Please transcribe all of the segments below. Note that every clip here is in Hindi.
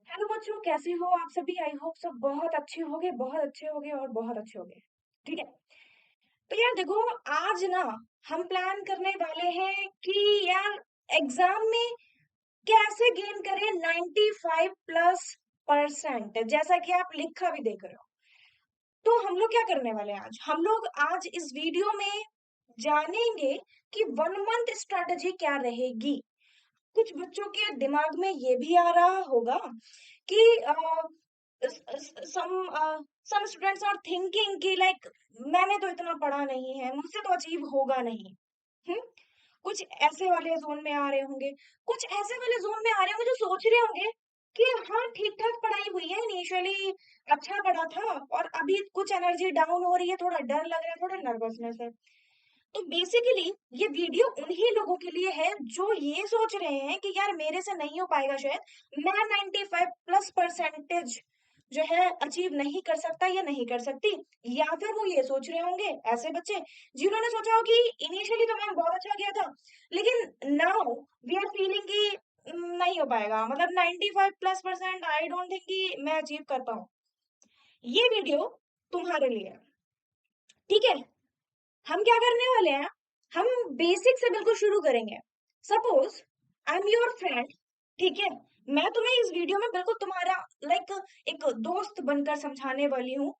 हेलो बच्चों, कैसे हो आप सभी? आई होप सब बहुत अच्छे होगे, बहुत अच्छे होगे और बहुत अच्छे होगे। ठीक है। तो यार देखो, आज ना हम प्लान करने वाले हैं कि यार एग्जाम में कैसे गेन करें 95+% जैसा कि आप लिखा भी देख रहे हो। तो हम लोग क्या करने वाले हैं? आज हम लोग आज इस वीडियो में जानेंगे कि 1 मंथ स्ट्रेटजी क्या रहेगी। कुछ बच्चों के दिमाग में ये भी आ रहा होगा कि सम स्टूडेंट्स आर थिंकिंग कि लाइक मैंने तो इतना पढ़ा नहीं है, मुझसे तो अचीव होगा नहीं। हम्म कुछ ऐसे वाले जोन में आ रहे होंगे, कुछ ऐसे वाले जोन में आ रहे होंगे जो सोच रहे होंगे कि हाँ ठीक ठाक पढ़ाई हुई है, इनिशियली अच्छा पढ़ा था और अभी कुछ एनर्जी डाउन हो रही है, थोड़ा डर लग रहा है, थोड़ा नर्वसनेस है। तो बेसिकली ये वीडियो उन्हीं लोगों के लिए है जो ये सोच रहे हैं कि यार मेरे से नहीं हो पाएगा, शायद मैं 95+% जो है अचीव नहीं कर सकता या नहीं कर सकती। या फिर वो ये सोच रहे होंगे, ऐसे बच्चे जिन्होंने सोचा हो कि इनिशियली तो मैं बहुत अच्छा किया था, लेकिन नाउ वी आर फीलिंग कि नहीं हो पाएगा, मतलब 95+% आई डोंट थिंक कि मैं अचीव कर पाऊँ। ये वीडियो तुम्हारे लिए है। ठीक है। हम क्या करने वाले हैं? हम बेसिक से बिल्कुल शुरू करेंगे। Suppose I am your friend. ठीक है। मैं तुम्हें इस वीडियो में बिल्कुल तुम्हारा लाइक एक दोस्त बनकर समझाने वाली हूँ।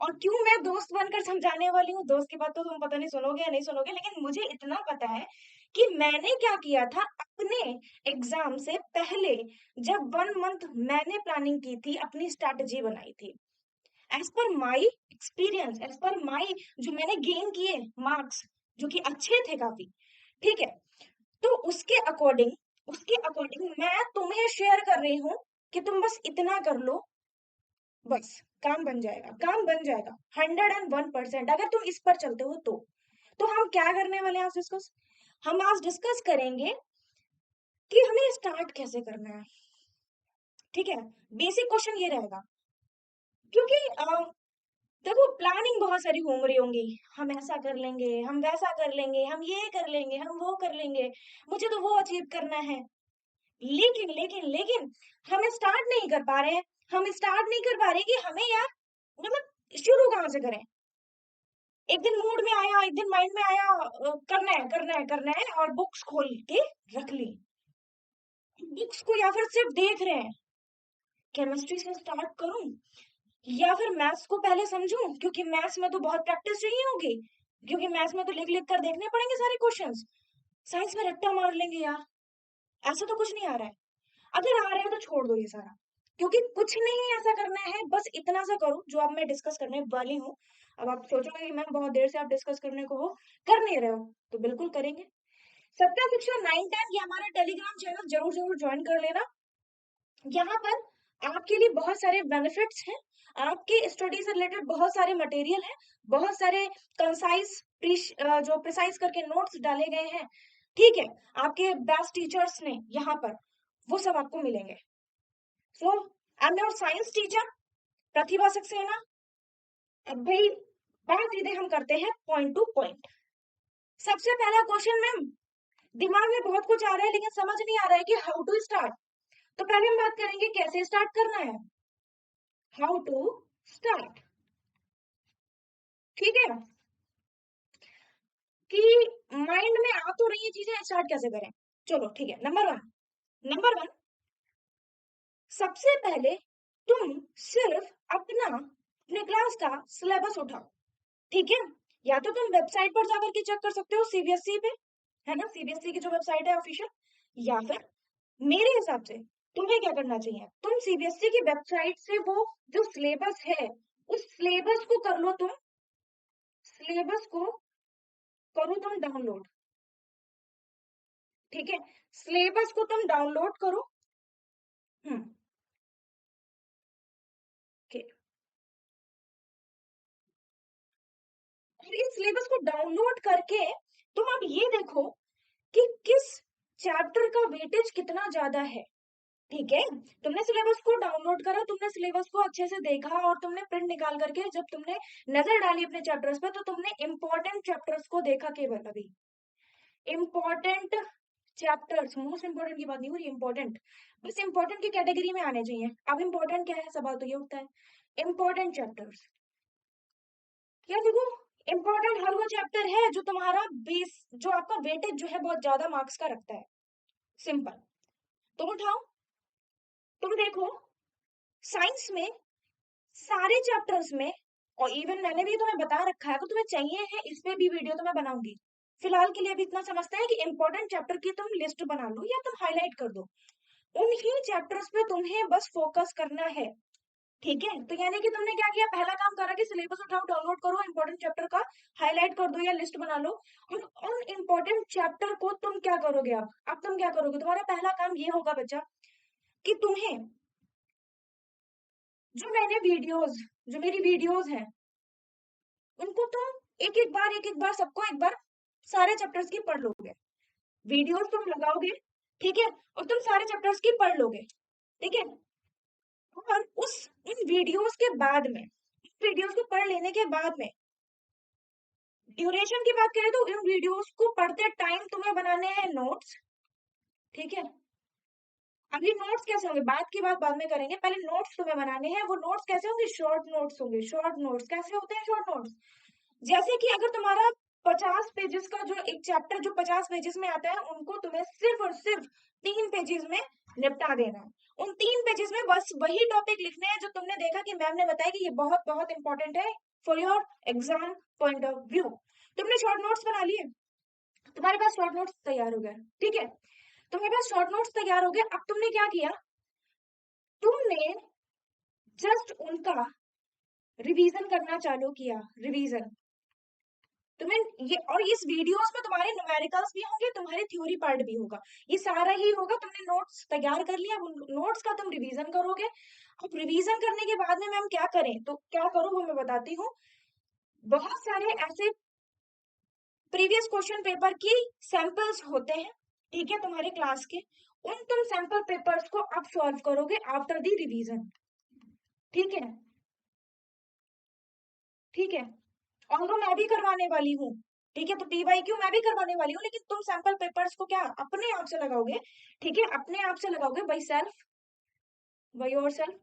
और क्यों मैं दोस्त बनकर समझाने वाली हूँ? दोस्त की बात तो तुम पता नहीं सुनोगे या नहीं सुनोगे, लेकिन मुझे इतना पता है कि मैंने क्या किया था अपने एग्जाम से पहले। जब 1 मंथ मैंने प्लानिंग की थी, अपनी स्ट्रैटेजी बनाई थी, as per my experience, as per माई जो मैंने गेन किए मार्क्स, जो कि अच्छे थे काफी। ठीक है। तो उसके अकॉर्डिंग मैं तुम्हें शेयर कर रही हूँ कि तुम बस इतना कर लो, बस काम बन जाएगा, काम बन जाएगा 101%, अगर तुम इस पर चलते हो तो हम क्या करने वाले हैं आज डिस्कस? हम आज डिस्कस करेंगे कि हमें स्टार्ट कैसे करना है। ठीक है। बेसिक क्वेश्चन ये रहेगा, क्योंकि देखो प्लानिंग बहुत सारी घूम रही होंगी। हम ऐसा कर लेंगे, हम वैसा कर लेंगे, हम ये कर लेंगे, हम वो कर लेंगे, मुझे तो वो अचीव करना है। लेकिन लेकिन लेकिन हम स्टार्ट नहीं कर पा रहे हैं। हम स्टार्ट नहीं कर पा रहे कि हमें यार मतलब शुरू कहाँ से करें। एक दिन मूड में आया, एक दिन माइंड में आया, करना है करना है करना है, और बुक्स खोल के रख ली। बुक्स को या फिर सिर्फ देख रहे हैं, केमिस्ट्री से स्टार्ट करूं या फिर मैथ्स को पहले समझूं, क्योंकि मैथ्स में तो बहुत प्रैक्टिस चाहिए होगी, क्योंकि मैथ्स में तो लिख लिख कर देखने पड़ेंगे सारे क्वेश्चंस। साइंस में रट्टा मार लेंगे यार, ऐसा तो कुछ नहीं आ रहा है। अगर आ रहा है तो छोड़ दो ये सारा, क्योंकि कुछ नहीं ऐसा करना है, बस इतना सा करो जो अब मैं डिस्कस करने वाली हूँ। अब आप सोचोगे कि मैम बहुत देर से आप डिस्कस करने को हो कर नहीं रहे हो, तो बिल्कुल करेंगे। सत्या शिक्षा 9-10 ये हमारा टेलीग्राम चैनल जरूर जरूर ज्वाइन कर लेना। यहाँ पर आपके लिए बहुत सारे बेनिफिट्स हैं, आपके स्टडी से रिलेटेड बहुत सारे मटेरियल हैं, बहुत सारे कंसाइज जो प्रिसाइज करके नोट्स डाले गए हैं। ठीक है। आपके बेस्ट टीचर्स ने यहाँ पर वो सब आपको मिलेंगे। So I am your science teacher Pratibha Saxena. अब भाई बात सीधे हम करते हैं पॉइंट टू पॉइंट। सबसे पहला क्वेश्चन मैम, दिमाग में बहुत कुछ आ रहा है लेकिन समझ नहीं आ रहा है कि हाउ टू स्टार्ट। तो पहले हम बात करेंगे कैसे स्टार्ट करना है, हाउ टू स्टार्ट। ठीक है। कि माइंड में आ तो रही है चीजें, स्टार्ट कैसे करें? चलो ठीक है। नंबर वन, सबसे पहले तुम सिर्फ अपने क्लास का सिलेबस उठाओ। ठीक है। या तो तुम वेबसाइट पर जाकर के चेक कर सकते हो, सीबीएसई पे, है ना, सीबीएसई की जो वेबसाइट है ऑफिशियल। या फिर मेरे हिसाब से तुम्हें क्या करना चाहिए, तुम सीबीएसई की वेबसाइट से वो जो सिलेबस है उस सिलेबस को कर लो, तुम सिलेबस को करो तुम डाउनलोड। ठीक है। सिलेबस को तुम डाउनलोड करो। हम्म ठीक। और इस सिलेबस को डाउनलोड करके तुम अब ये देखो कि किस चैप्टर का वेटेज कितना ज्यादा है। ठीक है। तुमने सिलेबस को डाउनलोड करा, तुमने सिलेबस को अच्छे से देखा और तुमने प्रिंट निकाल करके जब तुमने नजर डाली अपने चैप्टर्स पे, तो तुमने इंपॉर्टेंट चैप्टर्स को देखा केवल। अभी इंपॉर्टेंट चैप्टर्स, मोस्ट इंपोर्टेंट की बात नहीं हो रही, इंपॉर्टेंट, बस इंपॉर्टेंट की कैटेगरी में आने चाहिए। अब इंपॉर्टेंट क्या है, सवाल तो ये उठता है, इंपॉर्टेंट चैप्टर्स। यार देखो, इंपॉर्टेंट हर वो चैप्टर है जो तुम्हारा बेस, जो आपका वेटेज जो है बहुत ज्यादा मार्क्स का रखता है, सिंपल। तुम उठाओ, तुम देखो, साइंस में सारे चैप्टर्स में, और इवन मैंने भी तुम्हें बता रखा है, अगर तुम्हें चाहिए है इस पे भी वीडियो तो मैं बनाऊंगी। फिलहाल के लिए अभी इतना समझते हैं कि इंपॉर्टेंट चैप्टर की तुम लिस्ट बना लो या तुम हाईलाइट कर दो, उन्हीं चैप्टर्स पे तुम्हें बस फोकस करना है। ठीक है, तो यानी कि तुमने क्या किया, पहला काम करा कि सिलेबस उठाओ, डाउनलोड करो, इंपॉर्टेंट चैप्टर का हाईलाइट कर दो या लिस्ट बना लो, और उन इंपॉर्टेंट चैप्टर को तुम क्या करोगे, अब तुम क्या करोगे, तुम्हारा पहला काम ये होगा बच्चा कि तुम्हें जो मेरी वीडियोस हैं उनको तुम एक एक बार सबको एक बार सारे चैप्टर्स की पढ़ लोगे, वीडियोस तुम लगाओगे, ठीक है, और तुम सारे चैप्टर्स की पढ़ लोगे, ठीक है। और उस इन वीडियोस के बाद में, वीडियोस को पढ़ लेने के बाद में, ड्यूरेशन की बात करें तो इन वीडियोस को पढ़ते टाइम तुम्हें बनाने हैं नोट्स, ठीक है। अभी नोट्स कैसे होंगे, बात की बात बाद में करेंगे, पहले नोट्स तुम्हें बनाने हैं। वो नोट्स कैसे होंगे, शॉर्ट नोट्स होंगे। शॉर्ट नोट्स कैसे होते हैं, शॉर्ट नोट्स, जैसे कि अगर तुम्हारा 50 पेजेस का जो एक चैप्टर जो 50 पेजेस में आता है, उनको तुम्हें सिर्फ और सिर्फ 3 पेजेस में निपटा देना है। उन 3 पेजेस में बस वही टॉपिक लिखने हैं जो तुमने देखा कि मैम ने बताया कि ये बहुत बहुत इंपॉर्टेंट है for your exam point of view. तुमने शॉर्ट नोट्स बना लिए, तुम्हारे पास शॉर्ट नोट्स तैयार हो गए, ठीक है, तुम्हारे पास शॉर्ट नोट्स तैयार हो गए। अब तुमने क्या किया, तुमने जस्ट उनका रिवीजन करना चालू किया, रिवीजन। तुम्हें ये, और इस वीडियोस में तुम्हारे न्यूमेरिकल्स भी होंगे, तुम्हारे थ्योरी पार्ट भी होगा, ये सारा ही होगा। तुमने नोट्स तैयार कर लिया, नोट्स का तुम रिवीजन करोगे। अब रिवीजन करने के बाद में मैम क्या करें, तो क्या करो वो मैं बताती हूँ। बहुत सारे ऐसे प्रीवियस क्वेश्चन पेपर की सैंपल्स होते हैं, ठीक है, तुम्हारे क्लास के, उन तुम सैंपल पेपर्स को अब सॉल्व करोगे आफ्टर दी रिवीजन, ठीक है, ठीक है। और तो मैं भी करवाने वाली हूँ, ठीक है, तो पीवाईक्यू मैं भी करवाने वाली हूँ, लेकिन तुम सैंपल पेपर्स को क्या अपने आप से लगाओगे, ठीक है, अपने आप से लगाओगे, by self, by your self.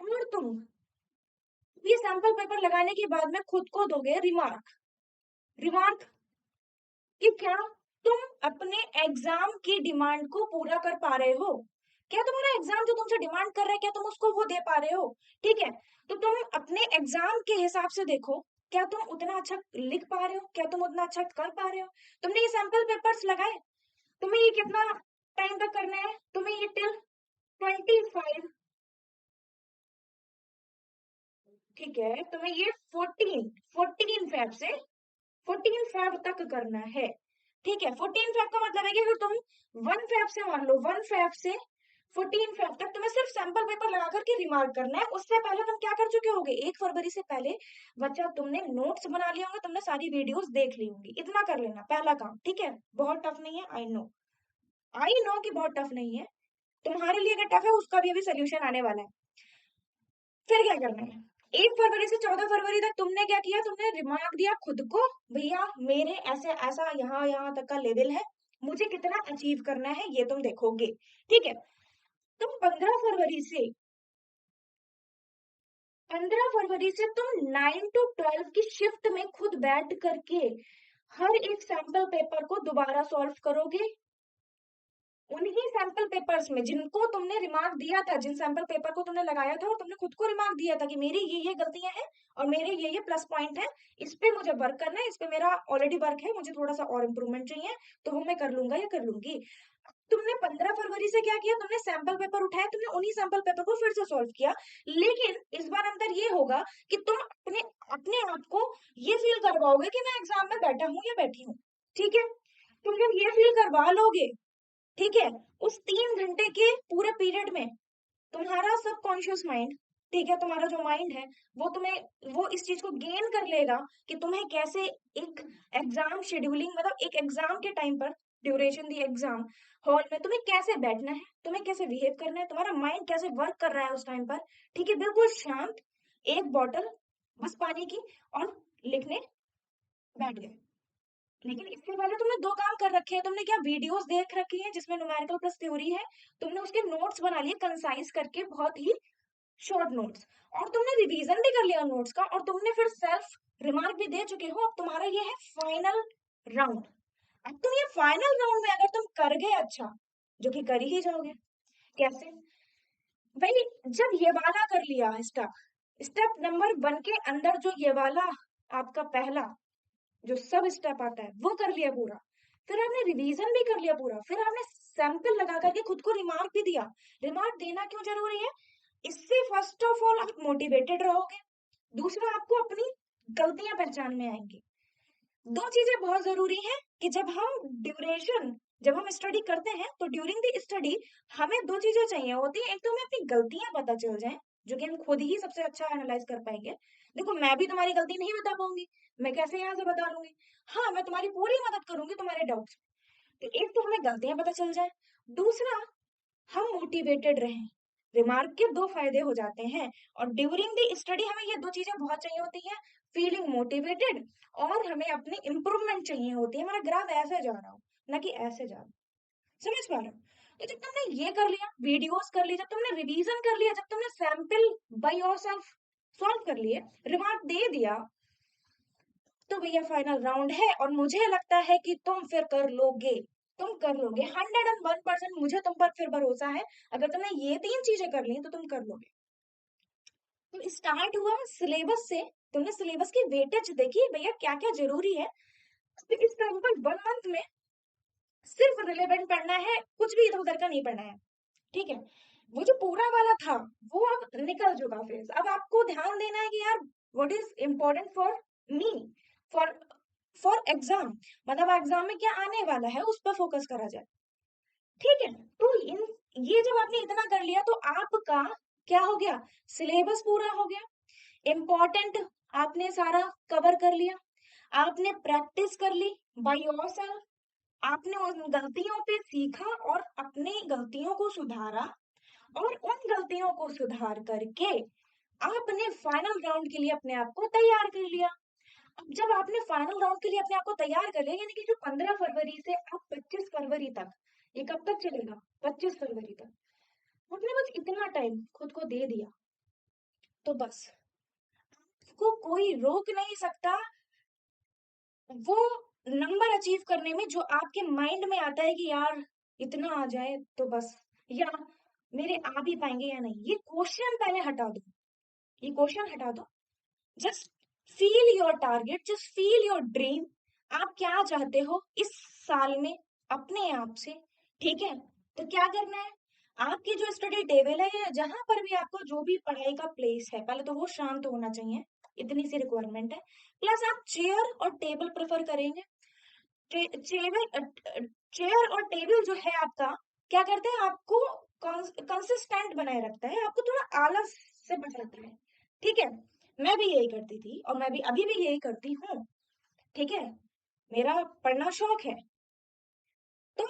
और तुम ये सैंपल पेपर लगाने के बाद में खुद को दोगे रिमार्क, रिमार्क कि क्या तुम अपने एग्जाम की डिमांड को पूरा कर पा रहे हो, क्या तुम्हारा एग्जाम जो तुमसे डिमांड कर रहा है क्या तुम उसको वो दे पा रहे हो, ठीक है। तो तुम अपने एग्जाम के हिसाब से देखो, क्या तुम उतना अच्छा लिख पा रहे हो, क्या तुम उतना अच्छा कर पा रहे हो। तुमने ये सैंपल पेपर्स लगाए, तुम्हें ये कितना टाइम तक करना है, तुम्हें ये टिल 25, ठीक है, तुम्हें ये 14 फेब से 14 फेब तक करना है, ठीक है। 14 फेब का मतलब है कि अगर तुम 1 फेब से, मान लो 1 फेब से 14 फेब तक तुम्हें सिर्फ सैंपल पेपर लगा करके रिमार्क करना है। उससे पहले तुम क्या कर चुके होगे, 1 फरवरी से पहले बच्चा तुमने नोट्स बना लिए होंगे, तुमने सारी वीडियोस देख ली होंगी, इतना कर लेना पहला काम, ठीक है। बहुत टफ नहीं है, आई नो कि बहुत टफ नहीं है, तुम्हारे लिए अगर टफ है उसका भी अभी सोल्यूशन आने वाला है। फिर क्या करना है, 1 फरवरी से 14 फरवरी तक तुमने क्या किया, तुमने रिमार्क दिया खुद को, भैया मेरे ऐसे ऐसा यहाँ यहाँ तक का लेवल है, मुझे कितना अचीव करना है ये तुम देखोगे, ठीक है। तुम 15 फरवरी से तुम 9 to 12 की शिफ्ट में खुद बैठ करके हर एक सैंपल पेपर को दोबारा सॉल्व करोगे, उन्हीं सैंपल पेपर्स में जिनको तुमने रिमार्क दिया था, जिन सैंपल पेपर को तुमने लगाया था और तुमने खुद को रिमार्क दिया था कि मेरी ये गलतियां हैं और मेरे ये प्लस पॉइंट है, इस पे मुझे वर्क करना है, इस पे मेरा ऑलरेडी वर्क है, मुझे थोड़ा सा और इम्प्रूवमेंट चाहिए, तो वो मैं कर लूंगा या कर लूंगी। तुमने 15 फरवरी से क्या किया, तुमने सैंपल पेपर उठाए, तुमने उन्हीं सैंपल पेपर को फिर से सॉल्व किया, लेकिन इस बार अंतर ये होगा कि तुम अपने अपने आप को ये फील करवाओगे कि मैं एग्जाम में बैठा हूँ या बैठी हूँ, ठीक है। तुम जब ये फील करवा लोगे, ठीक है, उस 3 घंटे के पूरे पीरियड में तुम्हारा सबकॉन्शियस माइंड, ठीक है, तुम्हारा जो माइंड है वो तुम्हें, वो इस चीज को गेन कर लेगा कि तुम्हें कैसे एक एग्जाम शेड्यूलिंग, मतलब एक एग्जाम के टाइम पर ड्यूरेशन दी एग्जाम हॉल में तुम्हें कैसे बैठना है, तुम्हें कैसे बिहेव करना है, तुम्हारा माइंड कैसे वर्क कर रहा है उस टाइम पर, ठीक है, बिल्कुल शांत, एक बॉटल बस पानी की, और लिखने बैठ गए, लेकिन इससे पहले तुमने 2 काम कर रखे हैं। तुमने क्या वीडियोस देख रखी हैं जिसमें न्यूमेरिकल प्लस थ्योरी है, तुमने उसके नोट्स बना लिए कंसाइज करके, बहुत ही शॉर्ट नोट्स, और तुमने रिवीजन भी कर लिया नोट्स का, और तुमने फिर सेल्फ रिमार्क भी दे चुके हो। अब तुम्हारा ये है फाइनल राउंड। अब तुम ये फाइनल राउंड में अगर तुम कर गए अच्छा, जो कि कर ही जाओगे, कैसे भाई? जब ये वाला कर लिया स्टेप, स्टेप नंबर 1 के अंदर जो ये वाला आपका पहला जो सब स्टेप आता है वो कर लिया पूरा, फिर आपने रिवीजन भी कर लिया पूरा, फिर आपने सैंपल लगा करके खुद को रिमार्क भी दिया। रिमार्क देना क्यों जरूरी है? इससे फर्स्ट ऑफ ऑल आप मोटिवेटेड रहोगे, दूसरा आपको अपनी गलतियां पहचान में आएंगी। दो चीजें बहुत जरूरी हैं कि जब हम स्टडी करते हैं तो ड्यूरिंग द स्टडी हमें दो चीजें चाहिए होती है। एक तो हमें अपनी गलतियां पता चल जाएं, जो कि हम खुद ही सबसे अच्छा एनालाइज कर पाएंगे। देखो, मैं भी तुम्हारी गलती नहीं बता पाऊंगी, मैं कैसे यहाँ से बता लूंगी? हाँ, मैं तुम्हारी पूरी मदद करूंगी तुम्हारे डाउट्स। तो एक तो हमें गलतियां पता चल जाए, दूसरा हम मोटिवेटेड रहें। रिमार्क के दो फायदे हो जाते हैं, और ड्यूरिंग द स्टडी हमें ये दो चीजें बहुत चाहिए होती हैं, फीलिंग मोटिवेटेड, और हमें अपनी इंप्रूवमेंट चाहिए होती है, हमारा ग्राफ ऐसे जा रहा हो, ना कि ऐसे जा रहा हो। समझ पा रहे हो? तो जब तुमने ये कर लिया, वीडियोस कर ली, जब तुमने रिवीजन कर लिया, जब तुमने सैंपल बाय योरसेल्फ सॉल्व कर लिए, रिमार्क दे दिया, तो भैया फाइनल राउंड है, और मुझे लगता है कि तुम फिर कर लोगे। तुम कर लोगे 101%, मुझे तुम पर फिर भरोसा है। अगर तुमने ये 3 चीजें कर ली तो तुम कर लोगे। तो स्टार्ट हुआ सिलेबस से। तुमने सिलेबस की वेटेज देखी भैया, क्या क्या जरूरी है। तो इस टाइम पर 1 मंथ में सिर्फ रिलेवेंट पढ़ना है, कुछ भी इधर उधर का नहीं पढ़ना है, ठीक है? वो जो पूरा वाला था वो अब निकल चुका फेज। अब आपको ध्यान देना है कि यार what is important for me, for for exam, मतलब एग्जाम में क्या आने वाला है उस पर फोकस करा जाए, ठीक है? तो इन ये जब आपने इतना कर लिया तो आपका क्या हो गया? सिलेबस पूरा हो गया, इम्पोर्टेंट आपने सारा कवर कर लिया, आपने प्रैक्टिस कर ली बाय योरसेल्फ, आपने उन गलतियों पे सीखा और अपनी गलतियों को सुधारा, और उन गलतियों को सुधार करके आपने फाइनल राउंड के लिए अपने आप को तैयार कर लिया। अब जब आपने फाइनल राउंड के लिए अपने आप को तैयार कर लिया, यानी कि जो 15 फरवरी से आप 25 फरवरी तक, ये कब तक चलेगा? 25 फरवरी तक आपने बस इतना टाइम खुद को दे दिया, तो बस को कोई रोक नहीं सकता वो नंबर अचीव करने में, जो आपके माइंड में आता है कि यार इतना आ जाए तो बस, या मेरे आ भी पाएंगे या नहीं। ये क्वेश्चन पहले हटा दो, ये क्वेश्चन हटा दो। Just feel your target, just feel your dream. आप क्या चाहते हो इस साल में अपने आप से, ठीक है? तो क्या करना है? आपकी जो स्टडी टेबल है या जहां पर भी आपको जो भी पढ़ाई का प्लेस है, पहले तो वो शांत होना चाहिए, इतनी सी रिक्वायरमेंट है। प्लस आप चेयर और टेबल प्रेफर करेंगे। चेयर और टेबल जो है आपका, क्या करते हैं, आपको कंसिस्टेंट बनाए रखता है, आपको थोड़ा आलस से बचाता है, ठीक है? मैं भी यही करती थी, और मैं भी अभी भी यही करती हूँ, ठीक है? मेरा पढ़ना शौक है। तो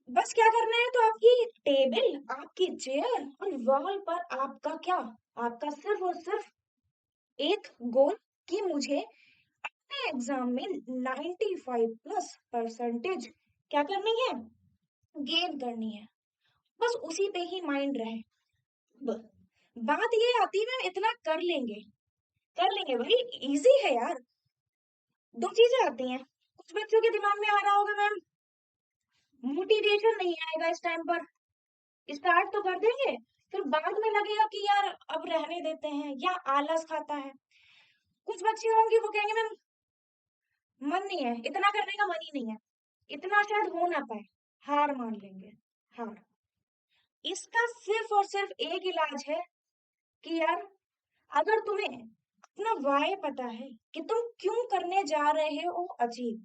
बस क्या करना है, तो आपकी टेबल, आपकी चेयर और वॉल पर आपका क्या, आपका सिर्फ और सिर्फ एक गोल, कि मुझे अपने एग्जाम में 95 प्लस परसेंटेज क्या करनी है, गेन करनी है। बस उसी पे ही माइंड रहे। ब- बात ये आती है, इतना कर लेंगे भाई, इजी है यार। दो चीजें आती हैं, कुछ बच्चों के दिमाग में आ रहा होगा मैम मोटिवेशन नहीं आएगा इस टाइम पर, स्टार्ट तो कर देंगे, फिर बाद में लगेगा कि यार अब रहने देते हैं, या आलस खाता है। कुछ बच्चे होंगे वो कहेंगे मैम मन नहीं है, इतना करने का मन ही नहीं है, इतना शायद हो ना पाए, हार मान लेंगे। हार, इसका सिर्फ और सिर्फ एक इलाज है कि यार अगर तुम्हें अपना वाय पता है कि तुम क्यों करने जा रहे हो अचीव,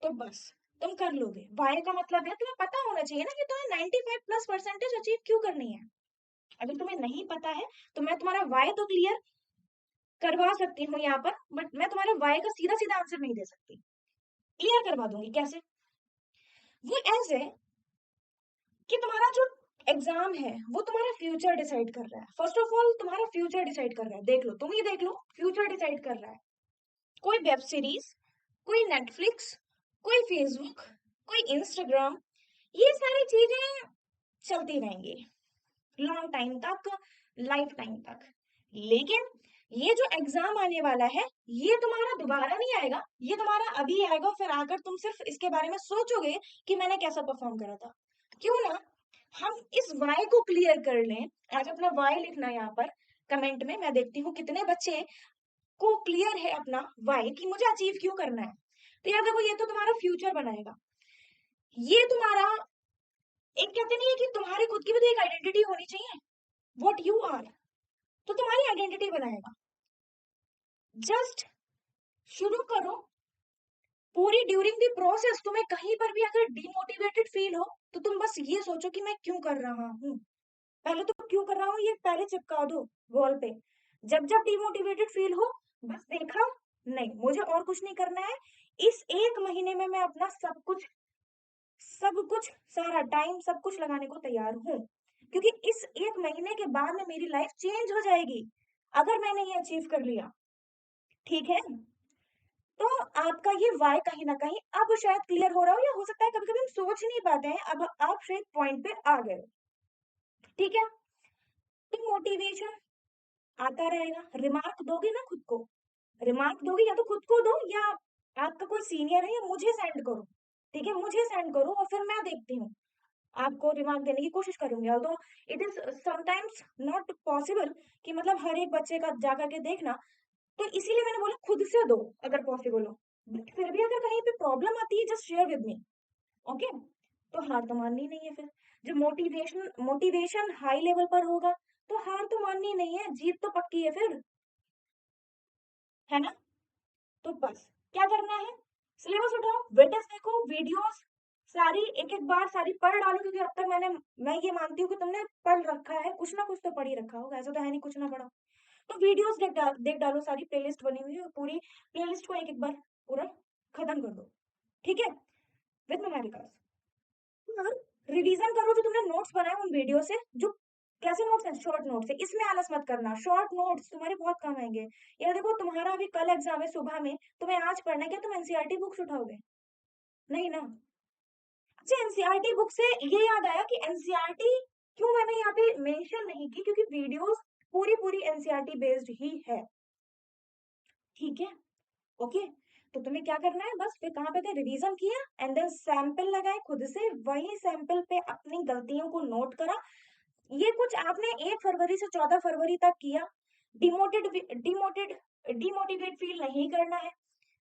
तो बस तुम कर लोगे। वाय का मतलब है तुम्हें पता होना चाहिए ना कि तुम्हें 95 प्लस परसेंटेज अचीव क्यों करनी है। अगर तुम्हें नहीं पता है तो मैं तुम्हारा वाय तो क्लियर करवा सकती हूँ यहाँ पर, बट मैं तुम्हारे वाय का सीधा सीधा आंसर नहीं दे सकती। क्लियर करवा दूंगी कैसे? वो ऐसे कि तुम्हारा जो एग्जाम है वो तुम्हारा फ्यूचर डिसाइड कर रहा है। फर्स्ट ऑफ ऑल तुम्हारा फ्यूचर डिसाइड कर रहा है, देख लो, तुम ही देख लो, फ्यूचर डिसाइड कर रहा है। कोई वेब सीरीज, कोई नेटफ्लिक्स, कोई फेसबुक, कोई इंस्टाग्राम, ये सारी चीजें चलती रहेंगी लॉन्ग टाइम तक, लाइफ टाइम तक। लेकिन ये जो एग्जाम आने वाला है, ये तुम्हारा दोबारा नहीं आएगा, ये तुम्हारा अभी आएगा, फिर आकर तुम सिर्फ इसके बारे में सोचोगे कि मैंने कैसा परफॉर्म करा था। क्यों ना हम इस वाई को क्लियर कर लें। आज अपना वाई लिखना यहाँ पर कमेंट में, मैं देखती हूँ कितने बच्चे को क्लियर है अपना वाई कि मुझे अचीव क्यों करना है। तो यार देखो, ये तो तुम्हारा फ्यूचर बनाएगा, ये तुम्हारा एक कहते नहीं है कि तुम्हारी खुद की भी तो एक आइडेंटिटी होनी चाहिए, व्हाट यू आर, तो तुम्हारी आइडेंटिटी बनाएगा। जस्ट शुरू करो। पूरी ड्यूरिंग द प्रोसेस तुम्हें कहीं पर भी अगर डिमोटिवेटेड फील हो, तो तुम बस ये सोचो कि मैं क्यों कर रहा हूँ। पहले तो क्यों कर रहा हूँ ये पहले चिपका दो वॉल पे। जब जब डिमोटिवेटेड फील हो, बस देखा, नहीं मुझे और कुछ नहीं करना है, इस 1 महीने में मैं अपना सब कुछ सारा टाइम सब कुछ लगाने को तैयार हूँ, क्योंकि इस 1 महीने के बाद में मेरी लाइफ चेंज हो जाएगी अगर मैंने ये अचीव कर लिया। ठीक है, तो आपका ये वाई कहीं ना कहीं अब शायद क्लियर हो रहा हो, या हो सकता है कभी कभी हम सोच नहीं पाते हैं, अब आप शायद पॉइंट पे आ गए। ठीक है, तो मोटिवेशन आता रहेगा, रिमार्क दोगे ना खुद को, रिमार्क दोगे या तो खुद को दो, या आपका कोई सीनियर है या मुझे सेंड करो। ठीक है, मुझे सेंड करो और फिर मैं देखती हूँ, आपको रिमार्क देने की कोशिश करूंगी। Although it is sometimes not possible कि मतलब हर एक बच्चे का जा करके देखना, तो इसीलिए मैंने बोला खुद से दो अगर पॉसिबल हो। बट फिर भी अगर कहीं पे प्रॉब्लम आती है, just share with me. Okay, तो हार तो माननी नहीं है फिर। जब मोटिवेशन हाई लेवल पर होगा, तो हार तो माननी नहीं है, जीत तो पक्की है फिर, है ना। तो बस क्या करना है, सिलेबस उठाओ, वेटेज देखो, वीडियोस सारी एक एक बार सारी पढ़ डालो, क्योंकि अब तक मैं ये मानती हूँ कि तुमने पढ़ रखा है, कुछ ना कुछ तो पढ़ ही रखा होगा, ऐसा तो है नहीं कुछ ना पढ़ा। तो वीडियोस देख डालो, सारी प्लेलिस्ट बनी हुई है, पूरी प्लेलिस्ट को एक एक बार पूरा खत्म कर दो। ठीक है, विद न्यूमेरिकल्स। और रिवीजन करो जो तुमने नोट्स बनाए उन वीडियो से, जो कैसे नोट्स हैं, शॉर्ट नोट्स है, इसमें आलस मत करना, शॉर्ट नोट्स तुम्हारे बहुत काम आएंगे। यार देखो, तुम्हारा अभी कल एग्जाम है सुबह में, तुम्हें आज पढ़ना है, क्या तुम एनसीईआरटी बुक्स उठाओगे? नहीं ना। अच्छा, एनसीईआरटी बुक से ये याद आया कि एनसीईआरटी क्यों मैंने यहाँ पे मेंशन नहीं की, क्योंकि वीडियोस पूरी पूरी एनसीईआरटी बेस्ड ही है। ठीक है, ओके, तो तुम्हें क्या करना है, बस फिर कहाँ पे थे, रिवीजन किया एंड देन सैंपल लगाए खुद से, वही सैंपल पे अपनी गलतियों को नोट करा। ये कुछ आपने 1 फरवरी से 14 फरवरी तक किया, डिमोटेड डिमोटेड डिमोटिवेट फील नहीं करना है।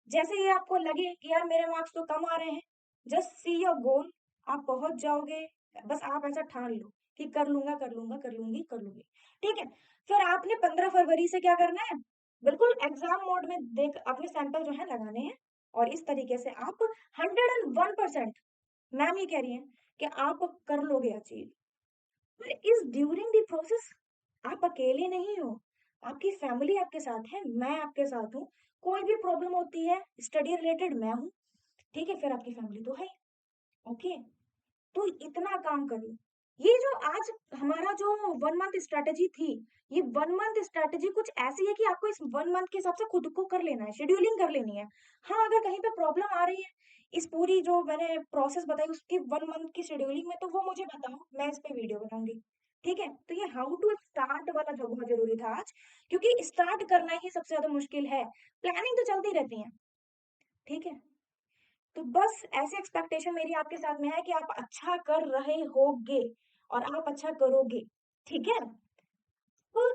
जैसे ही आपको लगे कि यार मेरे मार्क्स तो कम आ रहे हैं, जस्ट सी योर गोल, आप पहुंच जाओगे। बस आप ऐसा ठान लो कि कर लूंगा, कर लूंगा, कर लूंगी, कर लूंगी। ठीक है, फिर आपने 15 फरवरी से क्या करना है, बिल्कुल एग्जाम मोड में देख अपने सैंपल जो है लगाने हैं, और इस तरीके से आप 101%, मैम ये कह रही है कि आप कर लोगे अचीव। पर इस ड्यूरिंग द प्रोसेस आप अकेले नहीं हो, आपकी फैमिली आपके साथ है, मैं आपके साथ हूँ। कोई भी प्रॉब्लम होती है स्टडी रिलेटेड, मैं हूँ। ठीक है, फिर आपकी फैमिली तो है। ओके, तो इतना काम करो। ये जो आज हमारा जो 1 मंथ स्ट्रेटेजी थी, ये 1 मंथ स्ट्रेटेजी कुछ ऐसी है कि आपको इस 1 मंथ के हिसाब से खुद को कर लेना है, शेड्यूलिंग कर लेनी है। हाँ, अगर कहीं पे प्रॉब्लम आ रही है इस पूरी जो मैंने प्रोसेस बताई उसकी 1 मंथ की शेड्यूलिंग में, तो वो मुझे बताओ, मैं इस पे वीडियो बनाऊंगी। ठीक है, तो ये हाउ टू स्टार्ट वाला जो बहुत जरूरी था आज, क्योंकि स्टार्ट करना ही सबसे ज्यादा मुश्किल है, प्लानिंग तो चलती रहती है। ठीक है, तो बस ऐसी एक्सपेक्टेशन मेरी आपके साथ में है कि आप अच्छा कर रहे होगे और आप अच्छा करोगे। ठीक है, तो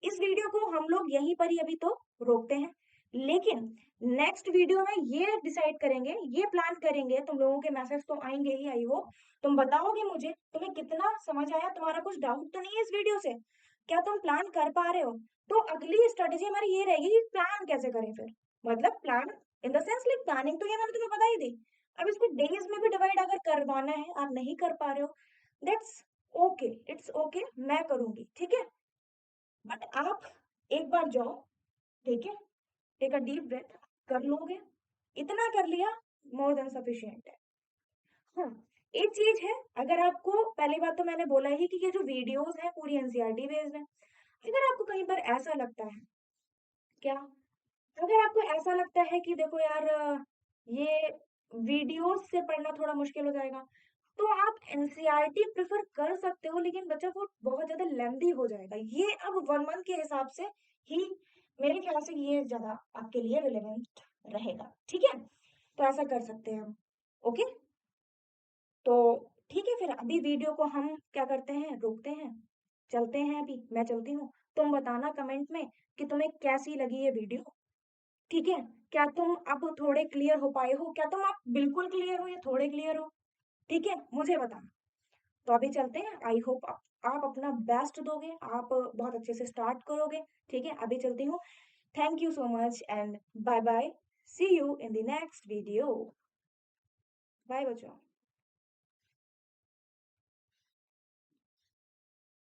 इस वीडियो को हम लोग यहीं पर ही अभी तो रोकते हैं, लेकिन नेक्स्ट वीडियो में ये डिसाइड करेंगे, ये प्लान करेंगे, तुम लोगों के मैसेज तो आएंगे ही, आई होप तुम बताओगे मुझे तुम्हें कितना समझ आया, तुम्हारा कुछ डाउट तो नहीं है इस वीडियो से, क्या तुम प्लान कर पा रहे हो। तो अगली स्ट्रेटेजी हमारी ये रहेगी कि प्लान कैसे करें फिर, मतलब plan in the sense like planning तो ये मैंने तुम्हें बता ही दी, अब इसको डेज में भी डिवाइड अगर करवाना है, आप नहीं कर पा रहे हो, दैट्स ओके, इट्स ओके, मैं करूंगी। ठीक है, बट आप एक बार जाओ, ठीक है, टेक अ डीप ब्रेथ, कर लोगे, इतना कर लिया, मोर देन सफिशिएंट है। हाँ, एक चीज है, अगर आपको पहली बात तो मैंने बोला ही कि ये जो वीडियोस है पूरी एनसीईआरटी बेस्ड है, अगर आपको कहीं पर ऐसा लगता है क्या अगर आपको ऐसा लगता है कि देखो यार ये वीडियोज़ से पढ़ना थोड़ा मुश्किल हो जाएगा, तो आप एनसीईआरटी प्रेफ़र कर सकते हो, लेकिन बच्चा वो बहुत ज़्यादा लेंथी हो जाएगा। ये अब 1 मंथ के हिसाब से ही मेरे ख़्याल से ये ज़्यादा आपके लिए रिलेवेंट रहेगा, ठीक है? तो ऐसा कर सकते हैं हम, ओके? तो ठीक है फिर अभी वीडियो को हम क्या करते हैं, रोकते हैं, चलते हैं अभी, मैं चलती हूँ। तुम बताना कमेंट में कि तुम्हें कैसी लगी ये वीडियो, ठीक है? क्या तुम अब थोड़े क्लियर हो पाए हो? क्या तुम आप बिल्कुल क्लियर हो या थोड़े क्लियर हो? ठीक है? मुझे बताना। तो अभी चलते हैं, आई होप आप अपना बेस्ट दोगे, आप बहुत अच्छे से स्टार्ट करोगे, ठीक है? अभी चलती हूँ। Thank you so much and bye bye. See you in the next video. Bye बच्चों।